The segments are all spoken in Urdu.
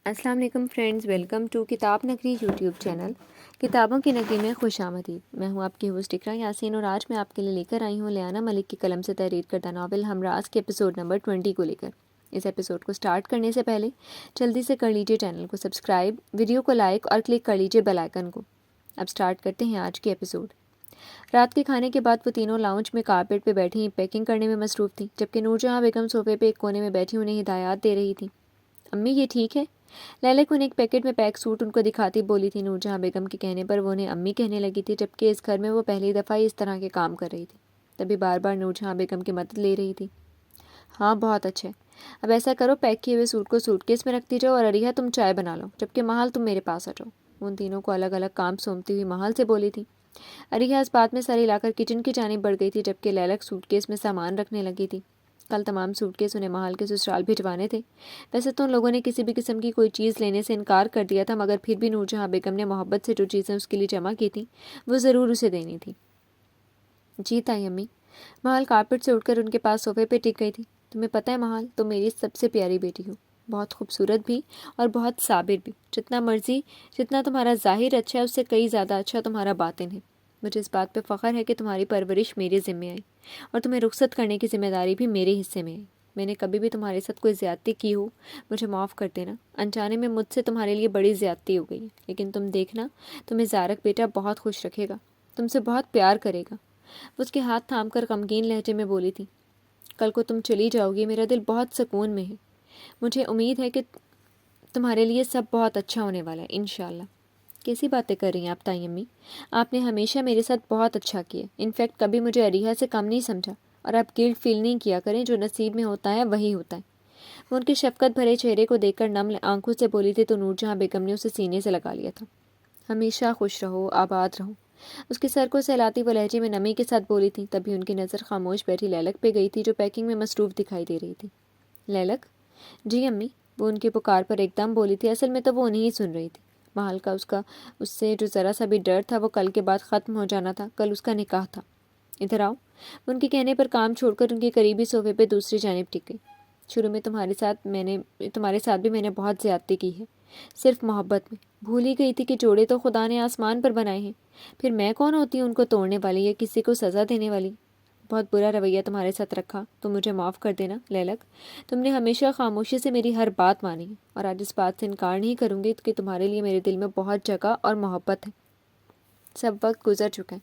السلام علیکم فرینڈز، ویلکم ٹو کتاب نگری یوٹیوب چینل۔ کتابوں کی نگری میں خوش آمدید۔ میں ہوں آپ کی ہوسٹ اقرا یاسین اور آج میں آپ کے لیے لے کر آئی ہوں لیانا ملک کی قلم سے تحریر کردہ ناول ہمراز کے ایپیسوڈ نمبر 20 کو لے کر۔ اس ایپیسوڈ کو سٹارٹ کرنے سے پہلے جلدی سے کر لیجیے چینل کو سبسکرائب، ویڈیو کو لائک اور کلک کر لیجیے بیل آئیکن کو۔ اب سٹارٹ کرتے ہیں آج کے ایپیسوڈ۔ رات کے کھانے کے بعد وہ تینوں لاؤنج میں کارپیٹ پہ بیٹھی پیکنگ کرنے میں مصروف تھیں، جبکہ نور جہاں بیگم صوفے پہ ایک کونے میں بیٹھی انہیں ہدایات دے رہی تھیں۔ امی یہ ٹھیک ہے؟ لیلک انہیں ایک پیکٹ میں پیک سوٹ ان کو دکھاتی بولی تھی۔ نور جہاں بیگم کے کہنے پر وہ انہیں امی کہنے لگی تھی، جبکہ اس گھر میں وہ پہلی دفعہ ہی اس طرح کے کام کر رہی تھی، تبھی بار بار نور جہاں بیگم کی مدد لے رہی تھی۔ ہاں بہت اچھا ہے، اب ایسا کرو پیک کیے ہوئے سوٹ کو سوٹ کیس میں رکھتی جاؤ اور اریحا تم چائے بنا لو، جبکہ مہال تم میرے پاس آ جاؤ۔ ان تینوں کو الگ الگ کام سونپتی ہوئی مہال سے بولی تھی۔ اریحا اس بات میں سر ہلا کر کچن کی جانب بڑھ گئی تھی، جبکہ لیلک سوٹ کیس میں سامان رکھنے لگی تھی۔ کل تمام سوٹ کیس انہیں مہال کے سسرال بھجوانے تھے۔ ویسے تو ان لوگوں نے کسی بھی قسم کی کوئی چیز لینے سے انکار کر دیا تھا، مگر پھر بھی نور جہاں بیگم نے محبت سے جو چیزیں اس کے لیے جمع کی تھیں وہ ضرور اسے دینی تھی۔ جی تائی امی۔ مہال کارپٹ سے اٹھ کر ان کے پاس صوفے پہ ٹک گئی تھی۔ تمہیں پتہ ہے مہال، تم میری سب سے پیاری بیٹی ہو، بہت خوبصورت بھی اور بہت صابر بھی۔ جتنا تمہارا ظاہر اچھا ہے اس سے کئی زیادہ اچھا تمہارا باطن ہے۔ مجھے اس بات پہ فخر ہے کہ تمہاری پرورش میرے ذمے آئی اور تمہیں رخصت کرنے کی ذمہ داری بھی میرے حصے میں آئی۔ میں نے کبھی بھی تمہارے ساتھ کوئی زیادتی کی ہو مجھے معاف کر دینا، انجانے میں مجھ سے تمہارے لیے بڑی زیادتی ہو گئی ہے، لیکن تم دیکھنا تمہیں زارق بیٹا بہت خوش رکھے گا، تم سے بہت پیار کرے گا۔ وہ اس کے ہاتھ تھام کر غمگین لہجے میں بولی تھی۔ کل کو تم چلی جاؤ گی، میرا دل بہت سکون میں ہے، مجھے امید ہے کہ تمہارے لیے سب بہت اچھا ہونے والا ہے انشاءاللہ۔ کیسی باتیں کر رہی ہیں آپ تائی امی؟ آپ نے ہمیشہ میرے ساتھ بہت اچھا کیا، انفیکٹ کبھی مجھے اریحا سے کم نہیں سمجھا، اور آپ گلٹ فیل نہیں کیا کریں، جو نصیب میں ہوتا ہے وہی ہوتا ہے۔ وہ ان کے شفقت بھرے چہرے کو دیکھ کر نم آنکھوں سے بولی تھی تو نور جہاں بیگم نے اسے سینے سے لگا لیا تھا۔ ہمیشہ خوش رہو، آباد رہو، اس کے سر کو سہلاتی وہ لہجے میں نمی کے ساتھ بولی تھی۔ تبھی ان کی نظر خاموش بیٹھی لیلک پہ گئی تھی، جو پیکنگ میں مصروف دکھائی دے رہی تھی۔ لیلک؟ جی امی، وہ ان کی پکار پر ایک دم بولی تھی۔ اصل میں تو وہ انہیں ہی سن رہی تھی۔ مہال کا اس سے جو ذرا سا بھی ڈر تھا وہ کل کے بعد ختم ہو جانا تھا۔ کل اس کا نکاح تھا۔ ادھر آؤ۔ ان کے کہنے پر کام چھوڑ کر ان کے قریبی صوفے پہ دوسری جانب ٹک گئی۔ شروع میں تمہارے ساتھ بھی میں نے بہت زیادتی کی ہے، صرف محبت میں۔ بھول ہی گئی تھی کہ جوڑے تو خدا نے آسمان پر بنائے ہیں، پھر میں کون ہوتی ہوں ان کو توڑنے والی یا کسی کو سزا دینے والی؟ بہت برا رویہ تمہارے ساتھ رکھا تو مجھے معاف کر دینا لیلک۔ تم نے ہمیشہ خاموشی سے میری ہر بات مانی ہے، اور آج اس بات سے انکار نہیں کروں گی کہ تمہارے لیے میرے دل میں بہت جگہ اور محبت ہے۔ سب وقت گزر چکا ہے،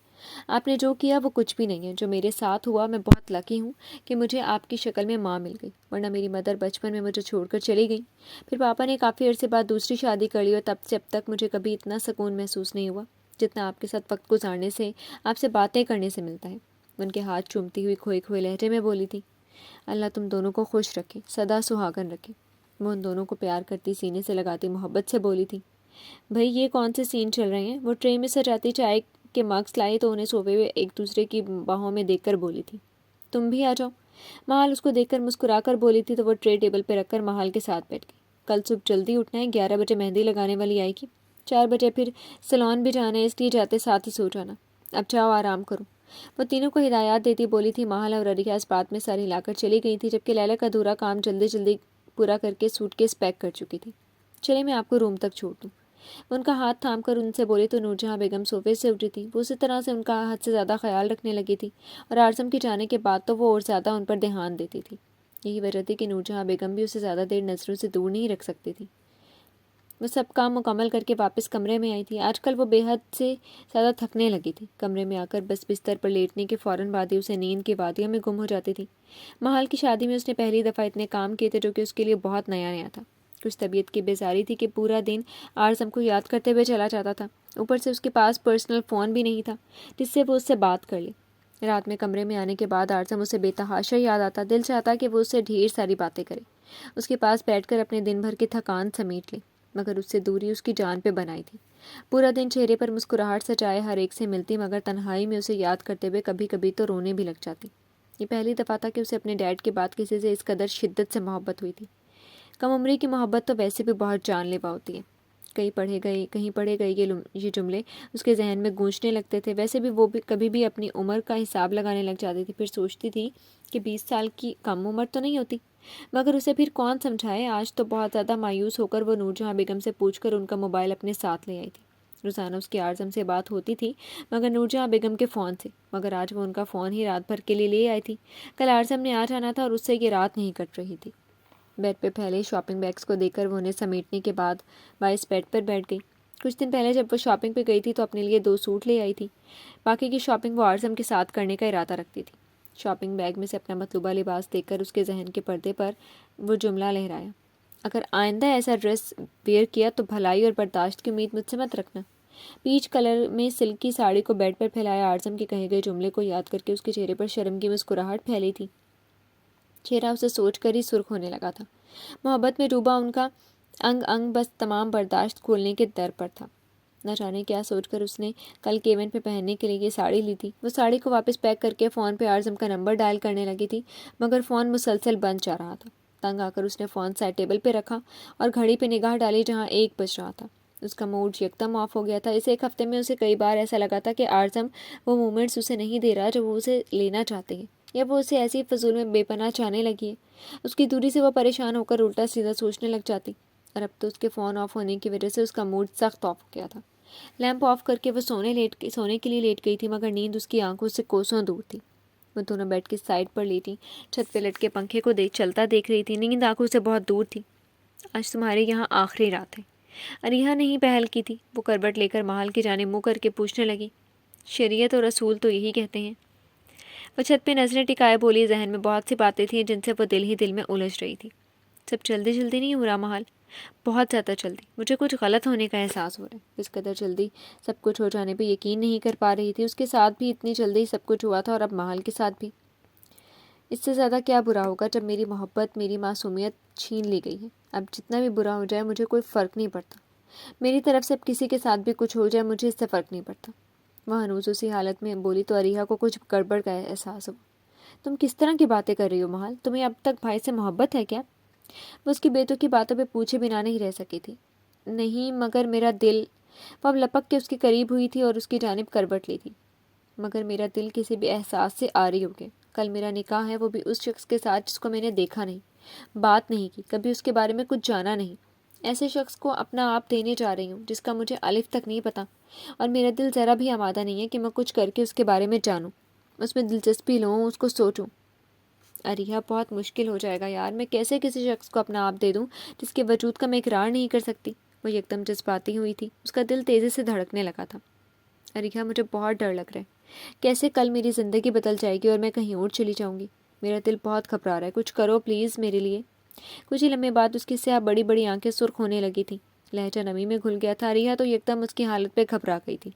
آپ نے جو کیا وہ کچھ بھی نہیں ہے۔ جو میرے ساتھ ہوا، میں بہت لکی ہوں کہ مجھے آپ کی شکل میں ماں مل گئی، ورنہ میری مدر بچپن میں مجھے چھوڑ کر چلی گئی۔ پھر پاپا نے کافی عرصے بعد دوسری شادی کر لی، اور تب سے اب تک مجھے کبھی اتنا سکون محسوس نہیں ہوا جتنا آپ کے ساتھ وقت گزارنے سے، آپ سے باتیں کرنے سے ملتا ہے۔ ان کے ہاتھ چومتی ہوئی کھوئے کھوئے لہجے میں بولی تھی۔ اللہ تم دونوں کو خوش رکھے، سدا سہاگن رکھے۔ وہ ان دونوں کو پیار کرتی سینے سے لگاتی محبت سے بولی تھی۔ بھئی یہ کون سے سین چل رہے ہیں؟ وہ ٹرے میں سجاتی چائے کے مگس لائی تو انہیں صوفے میں ایک دوسرے کی باہوں میں دیکھ کر بولی تھی۔ تم بھی آ جاؤ۔ مہال اس کو دیکھ کر مسکرا کر بولی تھی تو وہ ٹرے ٹیبل پہ رکھ کر مہال کے ساتھ بیٹھ گئی۔ کل صبح جلدی اٹھنا ہے، 11 بجے مہندی لگانے والی آئے گی، 4 بجے پھر سیلون بھی جانا ہے، اس لیے جاتے ساتھ ہی سو جانا۔ اب جاؤ آرام کرو۔ وہ تینوں کو ہدایات دیتی بولی تھی۔ مہال اور اریحا اس بات میں سر ہلا کر چلی گئی تھی، جبکہ لیلک ادھورا کام جلدی جلدی پورا کر کے سوٹ کیس پیک کر چکی تھی۔ چلے میں آپ کو روم تک چھوڑ دوں۔ وہ ان کا ہاتھ تھام کر ان سے بولی تو نور جہاں بیگم صوفے سے اٹھی تھی۔ وہ اسی طرح سے ان کا حد سے زیادہ خیال رکھنے لگی تھی، اور اعظم کے جانے کے بعد تو وہ اور زیادہ ان پر دھیان دیتی تھی۔ یہی وجہ تھی کہ نور جہاں بیگم بھی اسے زیادہ دیر نظروں سے دور نہیں رکھ سکتی تھی۔ وہ سب کام مکمل کر کے واپس کمرے میں آئی تھی۔ آج کل وہ بے حد سے زیادہ تھکنے لگی تھی۔ کمرے میں آ کر بس بستر پر لیٹنے کے فوراً بعد ہی اسے نیند کی وادیوں میں گم ہو جاتی تھی۔ مہال کی شادی میں اس نے پہلی دفعہ اتنے کام کیے تھے جو کہ اس کے لیے بہت نیا تھا۔ کچھ طبیعت کی بیزاری تھی کہ پورا دن اعظم کو یاد کرتے ہوئے چلا جاتا تھا، اوپر سے اس کے پاس پرسنل فون بھی نہیں تھا جس سے وہ اس سے بات کر لے۔ رات میں کمرے میں آنے کے بعد اعظم اسے بے تحاشا یاد آتا، دل چاہتا کہ وہ اس سے ڈھیر ساری باتیں کرے، اس کے پاس بیٹھ کر اپنے دن بھر کی تھکان سمیٹ لے، مگر اس سے دوری اس کی جان پہ بنائی تھی۔ پورا دن چہرے پر مسکراہٹ سجائے ہر ایک سے ملتی، مگر تنہائی میں اسے یاد کرتے ہوئے کبھی کبھی تو رونے بھی لگ جاتی۔ یہ پہلی دفعہ تھا کہ اسے اپنے ڈیڈ کے بعد کسی سے اس قدر شدت سے محبت ہوئی تھی۔ کم عمری کی محبت تو ویسے بھی بہت جان لیوا ہوتی ہے۔ کہیں پڑھے گئے یہ جملے اس کے ذہن میں گونجنے لگتے تھے۔ ویسے بھی وہ کبھی بھی اپنی عمر کا حساب لگانے لگ جاتی تھی، پھر سوچتی تھی کہ 20 سال کی کم عمر تو نہیں ہوتی۔ مگر اسے پھر کون سمجھائے؟ آج تو بہت زیادہ مایوس ہو کر وہ نور جہاں بیگم سے پوچھ کر ان کا موبائل اپنے ساتھ لے آئی تھی۔ روزانہ اس کی اعظم سے بات ہوتی تھی مگر نور جہاں بیگم کے فون سے، مگر آج وہ ان کا فون ہی رات بھر کے لیے لے آئی تھی۔ کل اعظم نے آ جانا تھا اور اس سے یہ رات نہیں کٹ رہی تھی۔ بیڈ پہ پھیلے شاپنگ بیگس کو دیکھ کر وہ انہیں سمیٹنے کے بعد باعث بیڈ پر بیٹھ گئی۔ کچھ دن پہلے جب وہ شاپنگ پہ گئی تھی تو اپنے لیے 2 سوٹ لے آئی تھی۔ باقی کی شاپنگ وہ اعظم کے ساتھ کرنے کا ارادہ رکھتی تھی۔ شاپنگ بیگ میں سے اپنا مطلوبہ لباس دیکھ کر اس کے ذہن کے پردے پر وہ جملہ لہرایا، اگر آئندہ ایسا ڈریس ویئر کیا تو بھلائی اور برداشت کی امید مجھ سے مت رکھنا۔ پیچ کلر میں سلک کی ساڑی کو بیڈ پر پھیلایا اعظم کے کہے گئے جملے کو یاد کر کے اس کے چہرے پر شرم کی مسکراہٹ پھیلی تھی۔ چہرہ اسے سوچ کر ہی سرخ ہونے لگا تھا۔ محبت میں ڈوبا ان کا انگ انگ بس تمام برداشت کھولنے کے در پر تھا۔ نہ جانے کیا سوچ کر اس نے کل کے ایونٹ پہ پہننے کے لیے یہ ساڑی لی تھی۔ وہ ساڑی کو واپس پیک کر کے فون پہ اعظم کا نمبر ڈائل کرنے لگی تھی مگر فون مسلسل بند جا رہا تھا۔ تنگ آ کر اس نے فون سائڈ ٹیبل پہ رکھا اور گھڑی پہ نگاہ ڈالی جہاں 1 بج رہا تھا۔ اس کا موڈ یکدم آف ہو گیا تھا۔ اس 1 ہفتے میں اسے کئی بار ایسا لگا تھا کہ اعظم وہ مومنٹس اسے نہیں دے رہا جو وہ اسے لینا چاہتے ہیں، یا وہ اسے ایسی فضول میں بے پناہ چاہنے لگی ہے۔ اس کی دوری سے وہ پریشان ہو کر الٹا سیدھا سوچنے لگ جاتی، اور اب تو اس کے فون آف ہونے کی وجہ سے اس کا موڈ سخت آف ہو گیا تھا۔ لیمپ آف کر کے وہ سونے کے لیے لیٹ گئی تھی مگر نیند اس کی آنکھوں سے کوسوں دور تھی۔ وہ دونوں بیڈ کی سائڈ پر لیٹی چھت پہ لٹکے پنکھے کو چلتا دیکھ رہی تھی۔ نیند آنکھوں سے بہت دور تھی۔ آج تمہارے یہاں آخری رات ہے، اریحا نے ہی پہل کی تھی۔ وہ کروٹ لے کر محل کی جانب منہ کر کے پوچھنے لگی، شریعت اور رسول تو یہی کہتے ہیں۔ وہ چھت پہ نظریں ٹکائے بولی، ذہن میں بہت سی باتیں تھیں جن سے وہ دل ہی دل میں الجھ رہی تھی۔ سب جلدی جلدی نہیں ہو رہا محل، بہت زیادہ جلدی۔ مجھے کچھ غلط ہونے کا احساس ہو رہا ہے۔ اس قدر جلدی سب کچھ ہو جانے پہ یقین نہیں کر پا رہی تھی۔ اس کے ساتھ بھی اتنی جلدی سب کچھ ہوا تھا اور اب محل کے ساتھ بھی۔ اس سے زیادہ کیا برا ہوگا جب میری محبت، میری معصومیت چھین لی گئی ہے۔ اب جتنا بھی برا ہو جائے مجھے کوئی فرق نہیں پڑتا۔ میری طرف سے اب کسی کے ساتھ بھی کچھ ہو جائے مجھے اس سے فرق نہیں پڑتا۔ وہ ہنوز اسی حالت میں بولی تو اریحا کو کچھ گڑبڑ کا احساس ہوا۔ تم کس طرح کی باتیں کر رہی ہو محل؟ تمہیں اب تک بھائی سے محبت ہے کیا؟ وہ اس کی بیٹوں کی باتوں پہ پوچھے بنا نہیں رہ سکی تھی۔ نہیں مگر میرا دل، وہ اب لپک کے اس کے قریب ہوئی تھی اور اس کی جانب کروٹ لی تھی، مگر میرا دل کسی بھی احساس سے آری ہو گیا۔ کل میرا نکاح ہے، وہ بھی اس شخص کے ساتھ جس کو میں نے دیکھا نہیں، بات نہیں کی، کبھی اس کے بارے میں کچھ جانا نہیں۔ ایسے شخص کو اپنا آپ دینے جا رہی ہوں جس کا مجھے الف تک نہیں پتا، اور میرا دل ذرا بھی آمادہ نہیں ہے کہ میں کچھ کر کے اس کے بارے میں جانوں، اس میں دلچسپی لوں، اس کو سوچوں۔ اریحا بہت مشکل ہو جائے گا یار، میں کیسے کسی شخص کو اپنا آپ دے دوں جس کے وجود کا میں اقرار نہیں کر سکتی؟ وہ یکدم جذباتی ہوئی تھی۔ اس کا دل تیزی سے دھڑکنے لگا تھا۔ اریحا مجھے بہت ڈر لگ رہا ہے، کیسے کل میری زندگی بدل جائے گی اور میں کہیں اور چلی جاؤں گی۔ میرا دل بہت گھبرا رہا ہے، کچھ کرو پلیز میرے لیے۔ کچھ ہی لمحے بعد اس کی سیاہ بڑی بڑی آنکھیں سرخ ہونے لگی تھیں، لہجہ نمی میں گھل گیا تھا۔ اریحا تو یکدم اس کی حالت پہ گھبرا گئی تھی،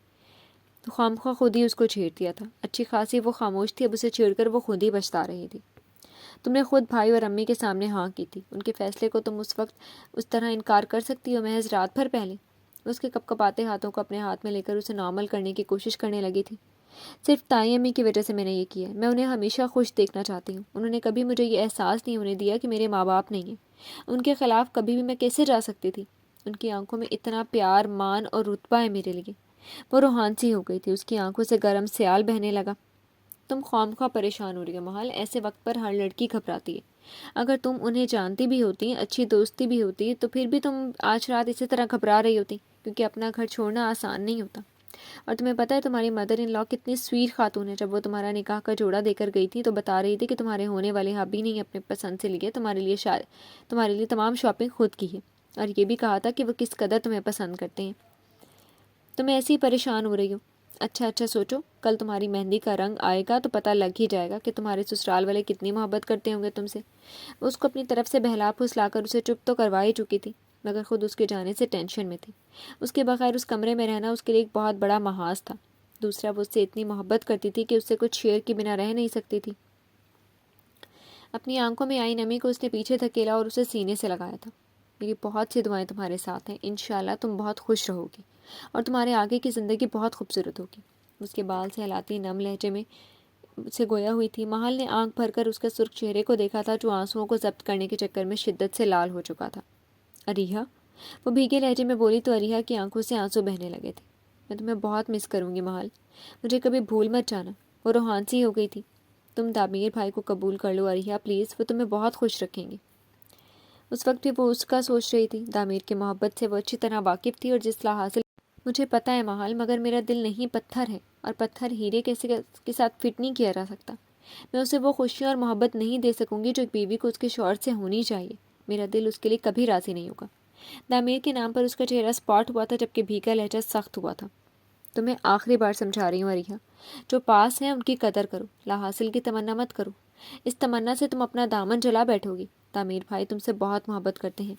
تو خامخواہ خود ہی اس کو چھیڑ دیا تھا۔ اچھی خاصی وہ خاموش تھی، اب اسے چھیڑ کر وہ خود ہی پچھتا رہی تھی۔ تم نے خود بھائی اور امی کے سامنے ہاں کی تھی، ان کے فیصلے کو تم اس وقت اس طرح انکار کر سکتی ہو محض رات بھر پہلے؟ اس کے کپکپاتے ہاتھوں کو اپنے ہاتھ میں لے کر اسے نارمل کرنے کی کوشش کرنے لگی تھی۔ صرف تائی امی کی وجہ سے میں نے یہ کیا ہے، میں انہیں ہمیشہ خوش دیکھنا چاہتی ہوں۔ انہوں نے کبھی مجھے یہ احساس نہیں ہونے دیا کہ میرے ماں باپ نہیں ہیں۔ ان کے خلاف کبھی بھی میں کیسے جا سکتی تھی؟ ان کی آنکھوں میں اتنا پیار، مان اور رتبہ ہے میرے لیے۔ وہ روحان سی ہو گئی تھی، اس کی آنکھوں سے گرم سیال بہنے لگا۔ تم خواہ پریشان ہو رہی ہو محل، ایسے وقت پر ہر لڑکی گھبراتی ہے۔ اگر تم انہیں جانتی بھی ہوتی، اچھی دوستی بھی ہوتی، تو پھر بھی تم آج رات اسی طرح گھبرا رہی ہوتی، کیونکہ اپنا گھر چھوڑنا آسان نہیں ہوتا۔ اور تمہیں پتہ ہے تمہاری مدر ان لا کتنی سویٹ خاتون ہے۔ جب وہ تمہارا نکاح کا جوڑا دے کر گئی تھی تو بتا رہی تھی کہ تمہارے ہونے والے ہابی نے اپنے پسند سے لیے تمہارے لیے تمام شاپنگ خود کی ہے، اور یہ بھی کہا تھا کہ وہ کس قدر تمہیں پسند کرتے ہیں۔ تم ایسی پریشان ہو رہی ہو۔ اچھا سوچو، کل تمہاری مہندی کا رنگ آئے گا تو پتہ لگ ہی جائے گا کہ تمہارے سسرال والے کتنی محبت کرتے ہوں گے تم سے۔ وہ اس کو اپنی طرف سے بہلا پھسلا کر اسے چپ تو کروا ہی چکی تھی، مگر خود اس کے جانے سے ٹینشن میں تھی۔ اس کے بغیر اس کمرے میں رہنا اس کے لیے ایک بہت بڑا محاذ تھا۔ دوسرا، وہ اس سے اتنی محبت کرتی تھی کہ اس سے کچھ شیر کی بنا رہ نہیں سکتی تھی۔ اپنی آنکھوں میں آئی نمی کو اس نے پیچھے دھکیلا اور اسے سینے سے لگایا تھا۔ میری بہت سی دعائیں تمہارے ساتھ ہیں، انشاءاللہ تم بہت خوش رہو گی اور تمہارے آگے کی زندگی بہت خوبصورت ہوگی۔ اس کے بال سے ہلاتی نم لہجے میں سے گویا ہوئی تھی۔ محل نے آنکھ بھر کر اس کے سرخ چہرے کو دیکھا تھا جو آنسوؤں کو ضبط کرنے کے چکر میں شدت سے لال ہو چکا تھا۔ اریحا، وہ بھیگے لہجے میں بولی تو اریحا کی آنکھوں سے آنسو بہنے لگے تھے۔ میں تمہیں بہت مس کروں گی محل، مجھے کبھی بھول مت جانا۔ وہ روحان سی ہو گئی تھی۔ تم دامیر بھائی کو قبول کر لو عریہ پلیز، وہ تمہیں بہت خوش رکھیں گے۔ اس وقت بھی وہ اس کا سوچ رہی تھی۔ دامیر کی محبت سے وہ اچھی طرح واقف تھی اور جس حاصل مجھے پتہ ہے محال، مگر میرا دل نہیں پتھر ہے، اور پتھر ہیرے کے ساتھ فٹ نہیں کیا جا سکتا۔ میں اسے وہ خوشیاں اور محبت نہیں دے سکوں گی جو ایک بیوی کو اس کے شوہر سے ہونی چاہیے۔ میرا دل اس کے لیے کبھی راضی نہیں ہوگا۔ دامیر کے نام پر اس کا چہرہ سپاٹ ہوا تھا، جبکہ بھیگا لہجہ سخت ہوا تھا۔ تمہیں آخری بار سمجھا رہی ہوں عریہ، جو پاس ہیں ان کی قدر کرو، لا حاصل کی تمنا مت کرو۔ اس تمنا سے تم اپنا دامن جلا بیٹھو گی۔ دامیر بھائی تم سے بہت محبت کرتے ہیں۔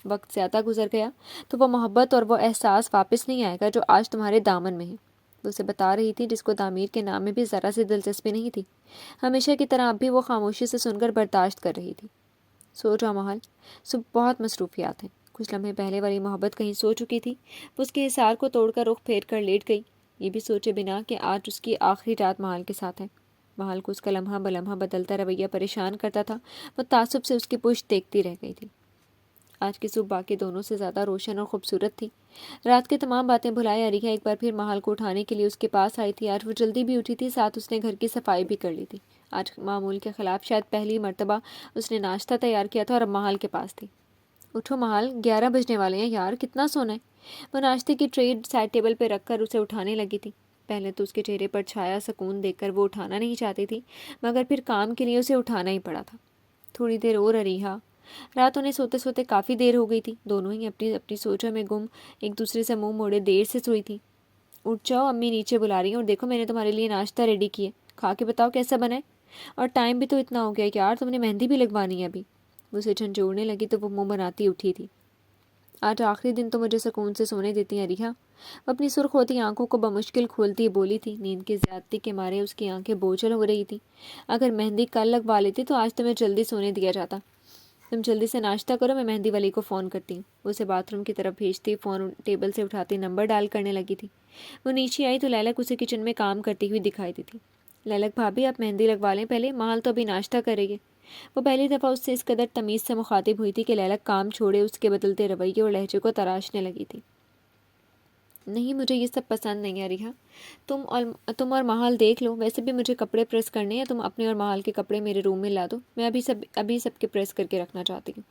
وقت زیادہ گزر گیا تو وہ محبت اور وہ احساس واپس نہیں آئے گا جو آج تمہارے دامن میں ہے، وہ اسے بتا رہی تھی، جس کو دامیر کے نام میں بھی ذرا سی دلچسپی نہیں تھی۔ ہمیشہ کی طرح اب بھی وہ خاموشی سے سن کر برداشت کر رہی تھی۔ سو جا محال، صبح بہت مصروفیات ہیں۔ کچھ لمحے پہلے والی محبت کہیں سو چکی تھی، وہ اس کے حصار کو توڑ کر رخ پھیر کر لیٹ گئی، یہ بھی سوچے بنا کہ آج اس کی آخری رات محال کے ساتھ ہے۔ محال کو اس کا لمحہ بلمحہ بدلتا رویہ پریشان کرتا تھا، وہ تعصب سے اس کی پشت دیکھتی رہ گئی تھی۔ آج کی صبح باقی دونوں سے زیادہ روشن اور خوبصورت تھی۔ رات کی تمام باتیں بھلائے عریہ ایک بار پھر محال کو اٹھانے کے لیے اس کے پاس آئی تھی۔ آج وہ جلدی بھی اٹھی تھی، ساتھ اس نے گھر کی صفائی بھی کر لی تھی۔ آج معمول کے خلاف شاید پہلی مرتبہ اس نے ناشتہ تیار کیا تھا اور اب محال کے پاس تھی۔ اٹھو محال، 11 بجنے والے ہیں یار، کتنا سونا ہے؟ وہ ناشتے کی ٹرے سائڈ ٹیبل پہ رکھ کر اسے اٹھانے لگی تھی۔ پہلے تو اس کے چہرے پر چھایا سکون دیکھ کر وہ اٹھانا نہیں چاہتی تھی، مگر پھر کام کے لیے اسے اٹھانا ہی پڑا تھا۔ تھوڑی دیر اور عریہ۔ رات انہیں سوتے سوتے کافی دیر ہو گئی تھی، دونوں ہی اپنی اپنی سوچوں میں گم ایک دوسرے سے منہ موڑے دیر سے سوئی تھی۔ اٹھ جاؤ، امی نیچے بلا رہی ہیں، اور دیکھو میں نے تمہارے لیے ناشتہ ریڈی کیے، کھا کے بتاؤ کیسا بنا ہے۔ اور ٹائم بھی تو اتنا ہو گیا یار، تم نے مہندی بھی لگوانی ہے ابھی۔ وہ اسے جھنجھوڑنے لگی تو وہ منہ بناتی اٹھی تھی۔ آج آخری دن تو مجھے سکون سے سونے دیتی ہیں عریہ؟ وہ اپنی سرخ ہوتی آنکھوں کو بمشکل کھولتی بولی تھی۔ نیند کی زیادتی کے مارے اس کی آنکھیں بوجھل ہو رہی تھیں۔ اگر مہندی کل لگوا لیتی تو آج تمہیں جلدی سونے دیا جاتا۔ تم جلدی سے ناشتہ کرو، میں مہندی والی کو فون کرتی ہوں۔ وہ اسے باتھ روم کی طرف بھیجتی، فون ٹیبل سے اٹھاتی نمبر ڈال کرنے لگی تھی۔ وہ نیچے آئی تو لیلک اسے کچن میں کام کرتی ہوئی دکھائی دی تھی۔ لیلک بھابھی، آپ مہندی لگوا لیں پہلے، محال تو ابھی ناشتہ کرے گے۔ وہ پہلی دفعہ اس سے اس قدر تمیز سے مخاطب ہوئی تھی کہ لیلک کام چھوڑے اس کے بدلتے رویے اور لہجے کو تراشنے لگی تھی۔ نہیں، مجھے یہ سب پسند نہیں ہے عریہ، تم اور محال دیکھ لو، ویسے بھی مجھے کپڑے پریس کرنے ہیں، تم اپنے اور محال کے کپڑے میرے روم میں لا دو، میں ابھی سب کے پریس کر کے رکھنا چاہتی ہوں۔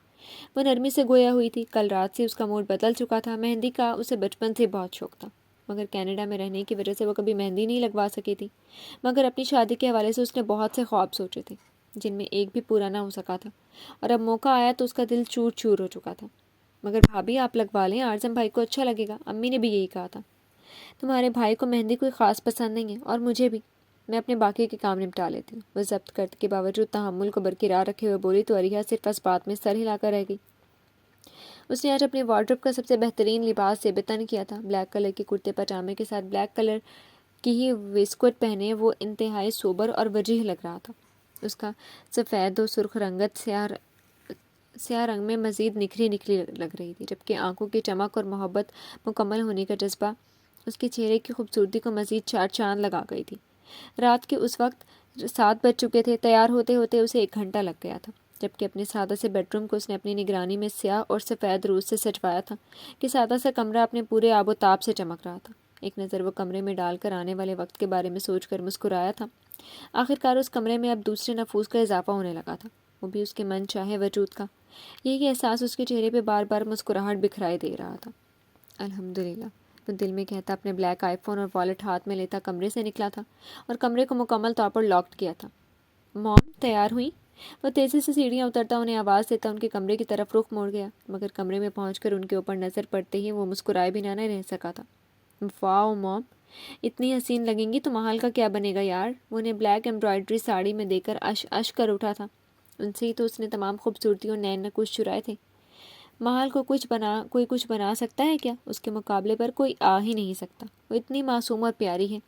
وہ نرمی سے گویا ہوئی تھی، کل رات سے اس کا موڈ بدل چکا تھا۔ مہندی کا اسے بچپن سے بہت شوق تھا، مگر کینیڈا میں رہنے کی وجہ سے وہ کبھی مہندی نہیں لگوا سکی تھی۔ مگر اپنی شادی کے حوالے سے اس نے بہت سے خواب سوچے تھے، جن میں ایک بھی پورا نہ ہو سکا تھا، اور اب موقع آیا تو اس کا دل چور چور ہو چکا تھا۔ مگر بھابھی آپ لگوا لیں، اعظم بھائی کو اچھا لگے گا، امی نے بھی یہی کہا تھا۔ تمہارے بھائی کو مہندی کوئی خاص پسند نہیں ہے، اور مجھے بھی، میں اپنے باقی کے کام نپٹا لیتی ہوں۔ وہ ضبط کرنے کے باوجود تحمل کو برقرار رکھے ہوئے بولی تو عریہ صرف اس بات میں سر ہلا کر رہ گئی۔ اس نے آج اپنے وارڈروب کا سب سے بہترین لباس زیب تن کیا تھا۔ بلیک کلر کے کرتے پاجامے کے ساتھ بلیک کلر کی ہی ویسکوٹ پہنے وہ انتہائی سوبر اور وجیح لگ رہا تھا۔ اس کا سفید و سرخ رنگت سیاہ رنگ میں مزید نکھری نکھری لگ رہی تھی، جبکہ آنکھوں کی چمک اور محبت مکمل ہونے کا جذبہ اس کے چہرے کی خوبصورتی کو مزید 4 چاند لگا گئی تھی۔ رات کے اس وقت 7 بج چکے تھے، تیار ہوتے ہوتے اسے 1 گھنٹہ لگ گیا تھا، جبکہ اپنے سادہ سے بیڈ روم کو اس نے اپنی نگرانی میں سیاہ اور سفید روز سے سجوایا تھا کہ سادہ سا کمرہ اپنے پورے آب و تاب سے چمک رہا تھا۔ ایک نظر وہ کمرے میں ڈال کر آنے والے وقت کے بارے میں سوچ کر مسکرایا تھا۔ آخرکار اس کمرے میں اب دوسرے نفوس کا اضافہ ہونے لگا تھا، وہ بھی اس کے من چاہے وجود کا۔ یہی احساس اس کے چہرے پہ بار بار مسکراہٹ بکھرائی دے رہا تھا۔ الحمدللہ، وہ دل میں کہتا اپنے بلیک آئی فون اور والیٹ ہاتھ میں لیتا کمرے سے نکلا تھا اور کمرے کو مکمل طور پر لاکڈ کیا تھا۔ موم، تیار ہوئی؟ وہ تیزی سے سیڑھیاں اترتا انہیں آواز دیتا ان کے کمرے کی طرف رخ موڑ گیا، مگر کمرے میں پہنچ کر ان کے اوپر نظر پڑتے ہی وہ مسکرائے بنا نہ رہ سکا تھا۔ واو موم، اتنی حسین لگیں گی تو محال کا کیا بنے گا یار؟ وہ انہیں بلیک ایمبرائڈری ساڑی میں دے کر اش کر اٹھا تھا۔ ان سے ہی تو اس نے تمام خوبصورتی اور نین نقوش چرائے تھے۔ محال کو کوئی کچھ بنا سکتا ہے کیا؟ اس کے مقابلے پر کوئی آ ہی نہیں سکتا، وہ اتنی معصوم اور پیاری ہے۔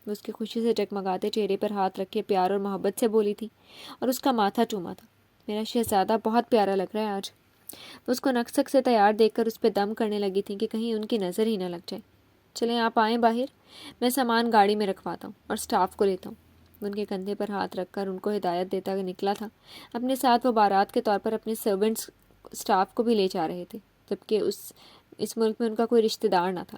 وہ اس کی خوشی سے جگمگاتے چہرے پر ہاتھ رکھے پیار اور محبت سے بولی تھی اور اس کا ماتھا چوما تھا۔ میرا شہزادہ بہت پیارا لگ رہا ہے آج۔ وہ اس کو نقصک سے تیار دیکھ کر اس پہ دم کرنے لگی تھیں کہ کہیں ان کی نظر ہی نہ لگ جائے۔ چلیں آپ آئیں باہر، میں سامان گاڑی میں رکھواتا ہوں اور سٹاف کو لیتا ہوں۔ وہ ان کے کندھے پر ہاتھ رکھ کر ان کو ہدایت دیتا نکلا تھا۔ اپنے ساتھ وہ بارات کے طور پر اپنے سرونٹس سٹاف کو بھی لے جا رہے تھے، جبکہ اس ملک میں ان کا کوئی رشتہ دار نہ تھا۔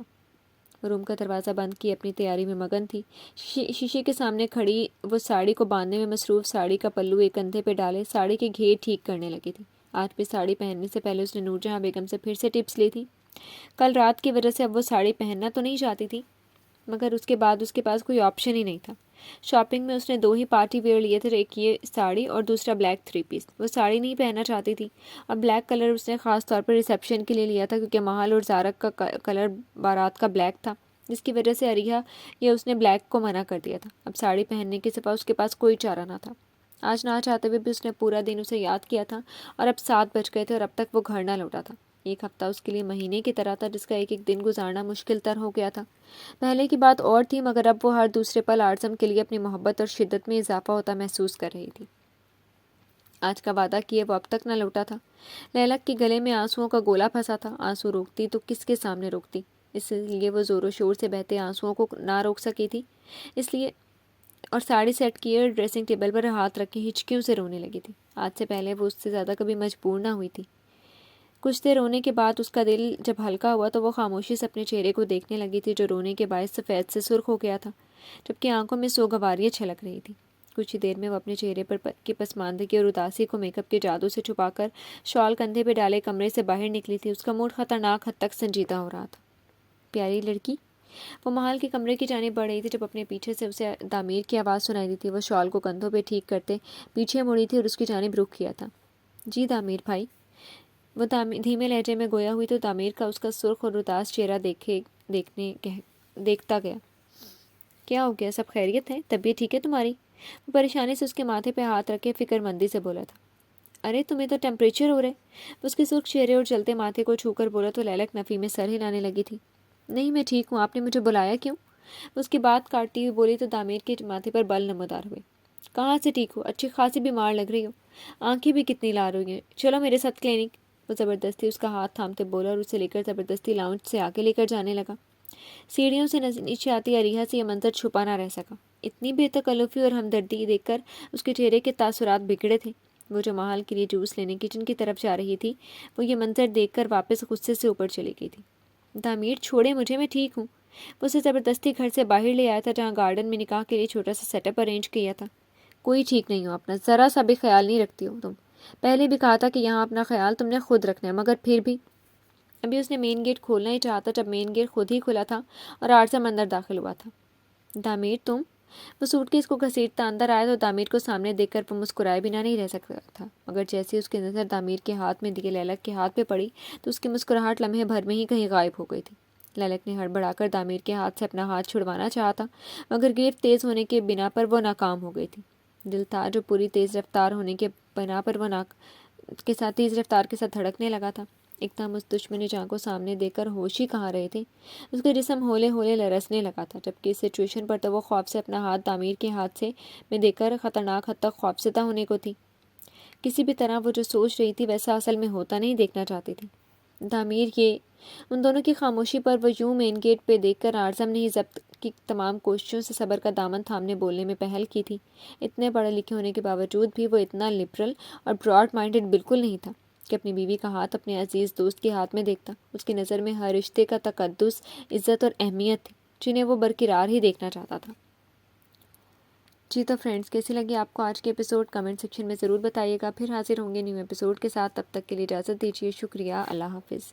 روم کا دروازہ بند کی اپنی تیاری میں مگن تھی۔ شیشے کے سامنے کھڑی وہ ساڑی کو باندھنے میں مصروف، ساڑی کا پلو ایک کندھے پہ ڈالے ساڑی کے گھیر ٹھیک کرنے لگی تھی۔ آج بھی ساڑی پہننے سے پہلے اس نے نور جہاں بیگم سے پھر سے ٹپس لی تھی۔ کل رات کی وجہ سے اب وہ ساڑی پہننا تو نہیں چاہتی تھی، مگر اس کے بعد اس کے پاس کوئی آپشن ہی نہیں تھا۔ شاپنگ میں اس نے 2 ہی پارٹی ویئر لیے تھے، ایک یہ ساڑی اور دوسرا بلیک 3 پیس۔ وہ ساڑی نہیں پہننا چاہتی تھی اور بلیک کلر اس نے خاص طور پر ریسیپشن کے لیے لیا تھا، کیونکہ محل اور زارق کا کلر بارات کا بلیک تھا، جس کی وجہ سے اریحا یا اس نے بلیک کو منع کر دیا تھا۔ اب ساڑی پہننے کے سوا اس کے پاس کوئی چارہ نہ تھا۔ آج نہ چاہتے ہوئے بھی اس نے پورا دن اسے یاد کیا تھا، اور اب 7 بج گئے تھے اور اب تک وہ گھر نہ لوٹا تھا۔ ایک ہفتہ اس کے لیے مہینے کی طرح تھا، جس کا ایک ایک دن گزارنا مشکل تر ہو گیا تھا۔ پہلے کی بات اور تھی، مگر اب وہ ہر دوسرے پل آرزم کے لیے اپنی محبت اور شدت میں اضافہ ہوتا محسوس کر رہی تھی۔ آج کا وعدہ کیے وہ اب تک نہ لوٹا تھا۔ لیلک کے گلے میں آنسوؤں کا گولا پھنسا تھا۔ آنسو روکتی تو کس کے سامنے روکتی، اس لیے وہ زور و شور سے بہتے آنسوؤں کو نہ روک سکی تھی، اس لیے اور ساڑی سیٹ کیے ڈریسنگ ٹیبل پر ہاتھ رکھ کے ہچکیوں سے رونے لگی تھی۔ آج سے پہلے وہ اس سے زیادہ کبھی مجبور نہ ہوئی تھی۔ کچھ دیر رونے کے بعد اس کا دل جب ہلکا ہوا تو وہ خاموشی سے اپنے چہرے کو دیکھنے لگی تھی، جو رونے کے باعث سفید سے سرخ ہو گیا تھا، جبکہ آنکھوں میں سوگواریاں چھلک رہی تھی۔ کچھ ہی دیر میں وہ اپنے چہرے پر کی پسماندگی اور اداسی کو میک اپ کے جادو سے چھپا کر شال کندھے پہ ڈالے کمرے سے باہر نکلی تھی۔ اس کا موڈ خطرناک حد تک سنجیدہ ہو رہا تھا۔ پیاری لڑکی، وہ محل کے کمرے کی جانب بڑھ رہی تھی جب اپنے پیچھے سے اسے دامیر کی آواز سنائی دی تھی۔ وہ شال کو کندھوں پہ ٹھیک کرتے پیچھے مڑی تھی اور اس کی جانب رخ کیا تھا۔ جی دامیر بھائی، وہ دھیمے لہجے میں گویا ہوئی تو دامیر کا اس کا سرخ اور اداس چہرہ دیکھتا گیا۔ کیا ہو گیا، سب خیریت ہے؟ طبیعت ٹھیک ہے تمہاری؟ وہ پریشانی سے اس کے ماتھے پہ ہاتھ رکھے فکر مندی سے بولا تھا۔ ارے تمہیں تو ٹیمپریچر ہو رہے، اس کے سرخ چہرے اور چلتے ماتھے کو چھو کر بولا تو لیلک نفی میں سر ہلانے لگی تھی۔ نہیں میں ٹھیک ہوں، آپ نے مجھے بلایا کیوں؟ اس کی بات کاٹتی ہوئی بولی تو دامیر کے ماتھے پر بل نمودار ہوئے۔ کہاں سے ٹھیک ہو، اچھی خاصی بیمار لگ رہی ہو، آنکھیں بھی کتنی لال ہوئی ہیں، چلو میرے ساتھ کلینک۔ وہ زبردستی اس کا ہاتھ تھامتے بولا اور اسے لے کر زبردستی لاؤنج سے آگے لے کر جانے لگا۔ سیڑھیوں سے نیچے آتی اریحا سے یہ منظر چھپا نہ رہ سکا۔ اتنی بے تکلفی اور ہمدردی دیکھ کر اس کے چہرے کے تاثرات بگڑے تھے۔ وہ جو محل کے لیے جوس لینے کچن کی طرف جا رہی تھی، وہ یہ منظر دیکھ کر واپس غصے سے اوپر چلی گئی تھی۔ دامیر چھوڑے مجھے، میں ٹھیک ہوں۔ وہ اسے زبردستی گھر سے باہر لے آیا تھا، جہاں گارڈن میں نکاح کے لیے چھوٹا سا سیٹ اپ ارینج کیا تھا۔ کوئی ٹھیک نہیں ہو، اپنا ذرا سا بھی خیال نہیں رکھتی ہو تم۔ پہلے بھی کہا تھا کہ یہاں اپنا خیال تم نے خود رکھنا ہے، مگر پھر بھی۔ ابھی اس نے مین گیٹ کھولنا ہی چاہا تھا جب مین گیٹ خود ہی کھلا تھا اور آرزم اندر داخل ہوا تھا۔ دامیر تم؟ وہ سوٹ کیس کو گھسیٹتا اندر آیا تو دامیر کو سامنے دیکھ کر وہ مسکرائے بنا نہیں رہ سکتا تھا، مگر جیسے اس کی نظر دامیر کے ہاتھ میں دیے لیلک کے ہاتھ پہ پڑی تو اس کی مسکراہٹ لمحے بھر میں ہی کہیں غائب ہو گئی تھی۔ لیلک نے ہڑبڑا کر دامیر کے ہاتھ سے اپنا ہاتھ چھڑوانا چاہا تھا، مگر گرفت تیز ہونے کے بنا پر وہ ناکام ہو گئی تھی۔ دل تھا جو پوری تیز رفتار ہونے کے بنا پر وہ تیز رفتار کے ساتھ دھڑکنے لگا تھا۔ ایک دم اس دشمنی جان کو سامنے دیکھ کر ہوش ہی کہاں رہے تھے۔ اس کا جسم ہولے ہولے لرزنے لگا تھا، جبکہ اس سچویشن پر تو وہ خوف سے اپنا ہاتھ دامیر کے ہاتھ سے میں دے کر خطرناک حد تک خوفزدہ ہونے کو تھی۔ کسی بھی طرح وہ جو سوچ رہی تھی ویسا اصل میں ہوتا نہیں دیکھنا چاہتی تھی۔ دامیر یہ ان دونوں کی خاموشی پر وہ یوں مین گیٹ پہ دیکھ کر آرزم نے ہی ضبط کی تمام کوششوں سے صبر کا دامن تھامنے بولنے میں پہل کی تھی۔ اتنے پڑھے لکھے ہونے کے باوجود بھی وہ اتنا لبرل اور براڈ مائنڈڈ بالکل نہیں تھا کہ اپنی بیوی کا ہاتھ اپنے عزیز دوست کے ہاتھ میں دیکھتا۔ اس کی نظر میں ہر رشتے کا تقدس، عزت اور اہمیت تھی، جنہیں وہ برقرار ہی دیکھنا چاہتا تھا۔ جی تو فرینڈز، کیسی لگی آپ کو آج کے ایپیسوڈ؟ کمنٹ سیکشن میں ضرور بتائیے گا۔ پھر حاضر ہوں گے نیو ایپیسوڈ کے ساتھ، تب تک کے لیے اجازت دیجیے۔ شکریہ، اللہ حافظ۔